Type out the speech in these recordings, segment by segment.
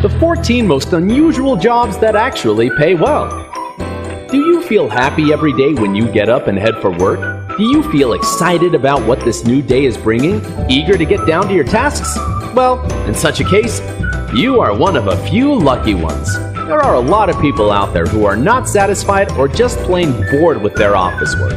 the 14 most unusual jobs that actually pay well. Do you feel happy every day when you get up and head for work? Do you feel excited about what this new day is bringing? Eager to get down to your tasks? Well, in such a case, you are one of a few lucky ones. There are a lot of people out there who are not satisfied or just plain bored with their office work.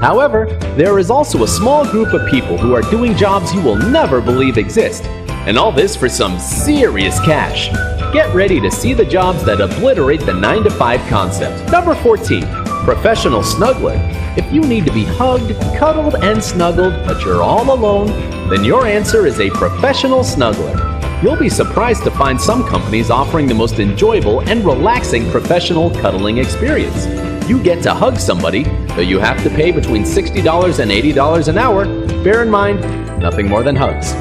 However, there is also a small group of people who are doing jobs you will never believe exist, and all this for some serious cash. Get ready to see the jobs that obliterate the 9-to-5 concept. Number 14, professional snuggler. If you need to be hugged, cuddled, and snuggled, but you're all alone, then your answer is a professional snuggler. You'll be surprised to find some companies offering the most enjoyable and relaxing professional cuddling experience. You get to hug somebody, though you have to pay between $60 and $80 an hour. Bear in mind, nothing more than hugs.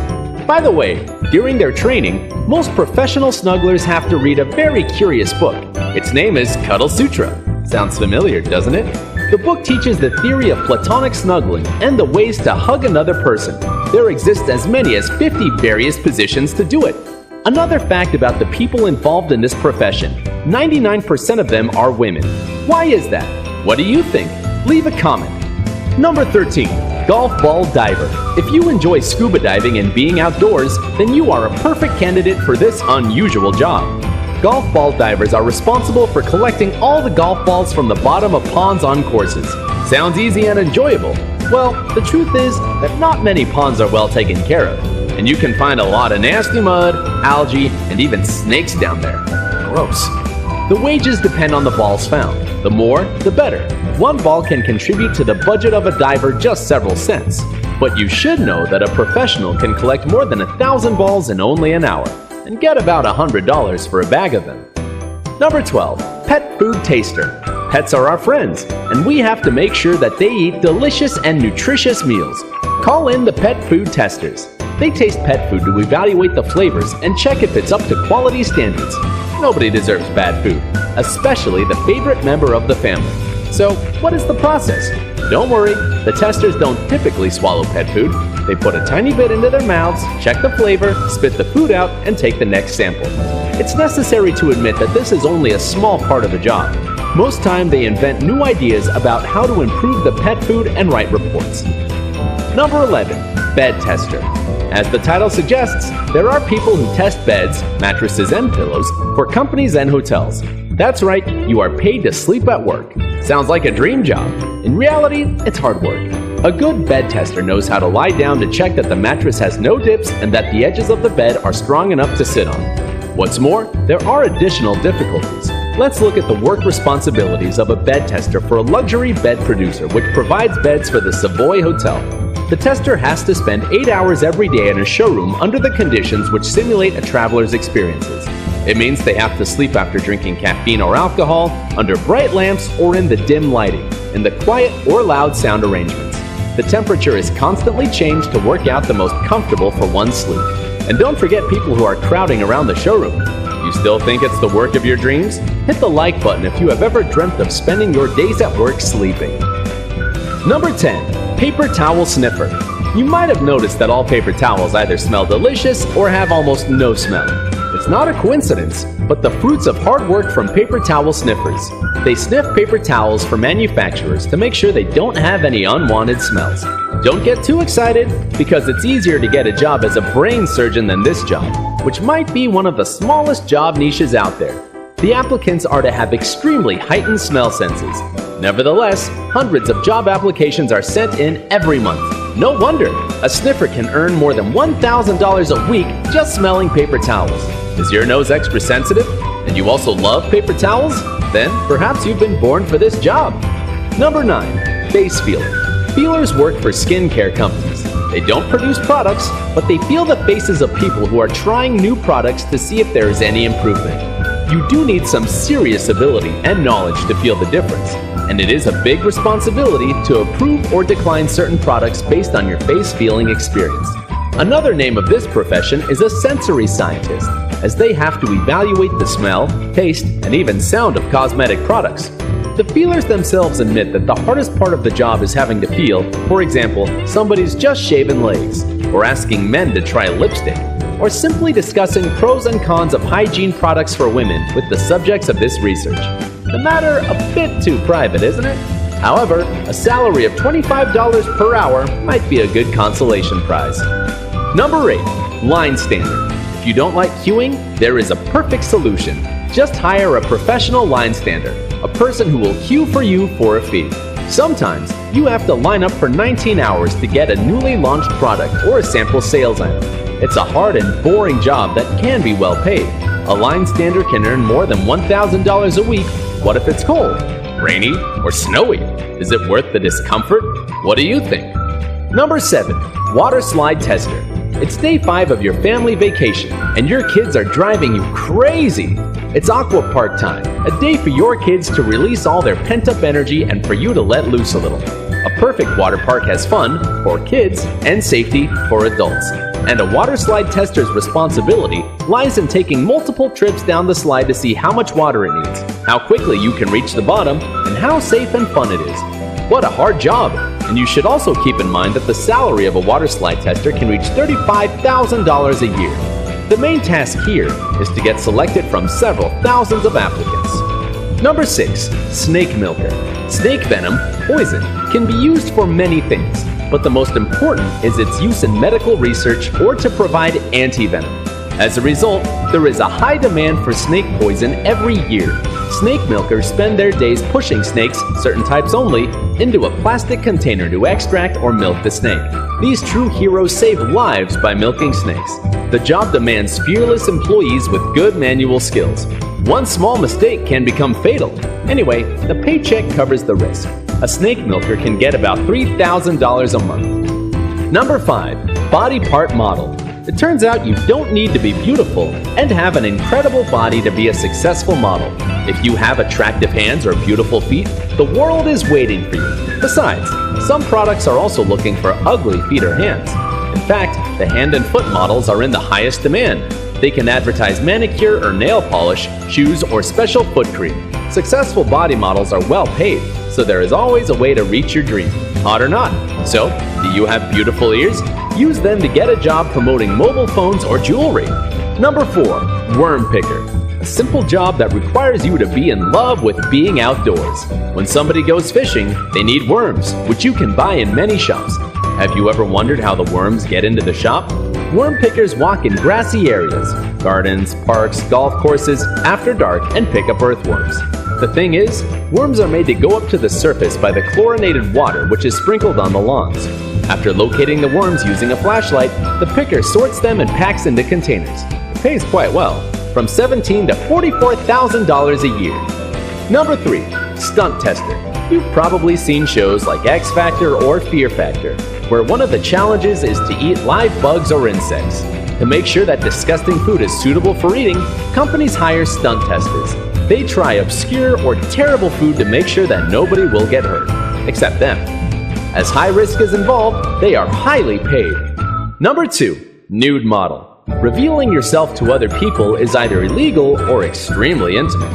By the way, during their training, most professional snugglers have to read a very curious book. Its name is Cuddle Sutra. Sounds familiar, doesn't it? The book teaches the theory of platonic snuggling and the ways to hug another person. There exist as many as 50 various positions to do it. Another fact about the people involved in this profession, 99% of them are women. Why is that? What do you think? Leave a comment. Number 13, golf ball diver. If you enjoy scuba diving and being outdoors, then you are a perfect candidate for this unusual job. Golf ball divers are responsible for collecting all the golf balls from the bottom of ponds on courses. Sounds easy and enjoyable. Well, the truth is that not many ponds are well taken care of, and you can find a lot of nasty mud, algae, and even snakes down there. Gross. The wages depend on the balls found. The more, the better. One ball can contribute to the budget of a diver just several cents. But you should know that a professional can collect more than 1,000 balls in only an hour, and get about $100 for a bag of them. Number 12, pet food taster. Pets are our friends, and we have to make sure that they eat delicious and nutritious meals. Call in the pet food testers. They taste pet food to evaluate the flavors and check if it's up to quality standards. Nobody deserves bad food, especially the favorite member of the family. So, what is the process? Don't worry, the testers don't typically swallow pet food. They put a tiny bit into their mouths, check the flavor, spit the food out, and take the next sample. It's necessary to admit that this is only a small part of the job. Most time they invent new ideas about how to improve the pet food and write reports. Number 11, bed tester. As the title suggests, there are people who test beds, mattresses, and pillows for companies and hotels. That's right, you are paid to sleep at work. Sounds like a dream job. In reality, it's hard work. A good bed tester knows how to lie down to check that the mattress has no dips and that the edges of the bed are strong enough to sit on. What's more, there are additional difficulties. Let's look at the work responsibilities of a bed tester for a luxury bed producer which provides beds for the Savoy Hotel. The tester has to spend 8 hours every day in a showroom under the conditions which simulate a traveler's experiences. It means they have to sleep after drinking caffeine or alcohol, under bright lamps, or in the dim lighting, in the quiet or loud sound arrangements. The temperature is constantly changed to work out the most comfortable for one's sleep. And don't forget people who are crowding around the showroom. You still think it's the work of your dreams? Hit the like button if you have ever dreamt of spending your days at work sleeping. Number 10, paper towel sniffer. You might have noticed that all paper towels either smell delicious or have almost no smell. It's not a coincidence, but the fruits of hard work from paper towel sniffers. They sniff paper towels for manufacturers to make sure they don't have any unwanted smells. Don't get too excited, because it's easier to get a job as a brain surgeon than this job, which might be one of the smallest job niches out there. The applicants are to have extremely heightened smell senses. Nevertheless, hundreds of job applications are sent in every month. No wonder, a sniffer can earn more than $1,000 a week just smelling paper towels. Is your nose extra sensitive? And you also love paper towels? Then perhaps you've been born for this job. Number 9, face feeler. Feelers work for skincare companies. They don't produce products, but they feel the faces of people who are trying new products to see if there is any improvement. You do need some serious ability and knowledge to feel the difference, and it is a big responsibility to approve or decline certain products based on your face feeling experience. Another name of this profession is a sensory scientist, as they have to evaluate the smell, taste, and even sound of cosmetic products. The feelers themselves admit that the hardest part of the job is having to feel, for example, somebody's just shaven legs, or asking men to try lipstick. or simply discussing pros and cons of hygiene products for women with the subjects of this research. The matter a bit too private, isn't it? However, a salary of $25 per hour might be a good consolation prize. Number 8. Line stander. If you don't like queuing, there is a perfect solution. Just hire a professional line stander, a person who will queue for you for a fee. Sometimes, you have to line up for 19 hours to get a newly launched product or a sample sales item. It's a hard and boring job that can be well paid. A line stander can earn more than $1,000 a week. What if it's cold, rainy, or snowy? Is it worth the discomfort? What do you think? Number 7. Water slide tester. It's day 5 of your family vacation, and your kids are driving you crazy. It's aqua park time, a day for your kids to release all their pent-up energy and for you to let loose a little. A perfect water park has fun for kids and safety for adults. And a water slide tester's responsibility lies in taking multiple trips down the slide to see how much water it needs, how quickly you can reach the bottom, and how safe and fun it is. What a hard job! And you should also keep in mind that the salary of a water slide tester can reach $35,000 a year. The main task here is to get selected from several thousands of applicants. Number 6. Snake milker. Snake venom, poison, can be used for many things, but the most important is its use in medical research or to provide anti-venom. As a result, there is a high demand for snake poison every year. Snake milkers spend their days pushing snakes, certain types only, into a plastic container to extract or milk the snake. These true heroes save lives by milking snakes. The job demands fearless employees with good manual skills. One small mistake can become fatal. Anyway, the paycheck covers the risk. A snake milker can get about $3,000 a month. Number 5. Body part model. It turns out you don't need to be beautiful and have an incredible body to be a successful model. If you have attractive hands or beautiful feet, the world is waiting for you. Besides, some products are also looking for ugly feet or hands. In fact, the hand and foot models are in the highest demand. They can advertise manicure or nail polish, shoes, or special foot cream. Successful body models are well paid, so there is always a way to reach your dream, hot or not. So, do you have beautiful ears? Use them to get a job promoting mobile phones or jewelry. Number 4. Worm picker. A simple job that requires you to be in love with being outdoors. When somebody goes fishing, they need worms, which you can buy in many shops. Have you ever wondered how the worms get into the shop? Worm pickers walk in grassy areas, gardens, parks, golf courses, after dark, and pick up earthworms. The thing is, worms are made to go up to the surface by the chlorinated water which is sprinkled on the lawns. After locating the worms using a flashlight, the picker sorts them and packs into containers. It pays quite well, from $17,000 to $44,000 a year. Number 3. Stunt tester. You've probably seen shows like X Factor or Fear Factor, where one of the challenges is to eat live bugs or insects. To make sure that disgusting food is suitable for eating, companies hire stunt testers. They try obscure or terrible food to make sure that nobody will get hurt, except them. As high risk is involved, they are highly paid. Number 2. Nude model. Revealing yourself to other people is either illegal or extremely intimate.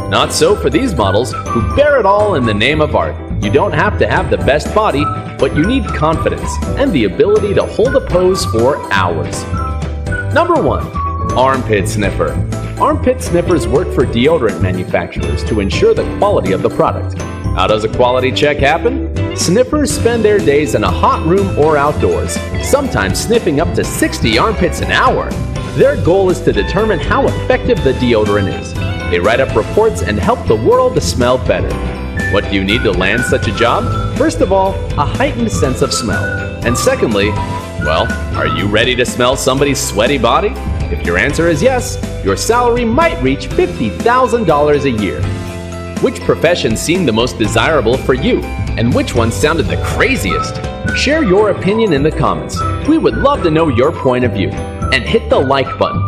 Not so for these models, who bear it all in the name of art. You don't have to have the best body, but you need confidence and the ability to hold a pose for hours. Number 1. Armpit sniffer. Armpit sniffers work for deodorant manufacturers to ensure the quality of the product. How does a quality check happen? Sniffers spend their days in a hot room or outdoors, sometimes sniffing up to 60 armpits an hour. Their goal is to determine how effective the deodorant is. They write up reports and help the world to smell better. What do you need to land such a job? First of all, a heightened sense of smell. And secondly, well, are you ready to smell somebody's sweaty body? If your answer is yes, your salary might reach $50,000 a year. Which profession seemed the most desirable for you? And which one sounded the craziest? Share your opinion in the comments. We would love to know your point of view. And hit the like button.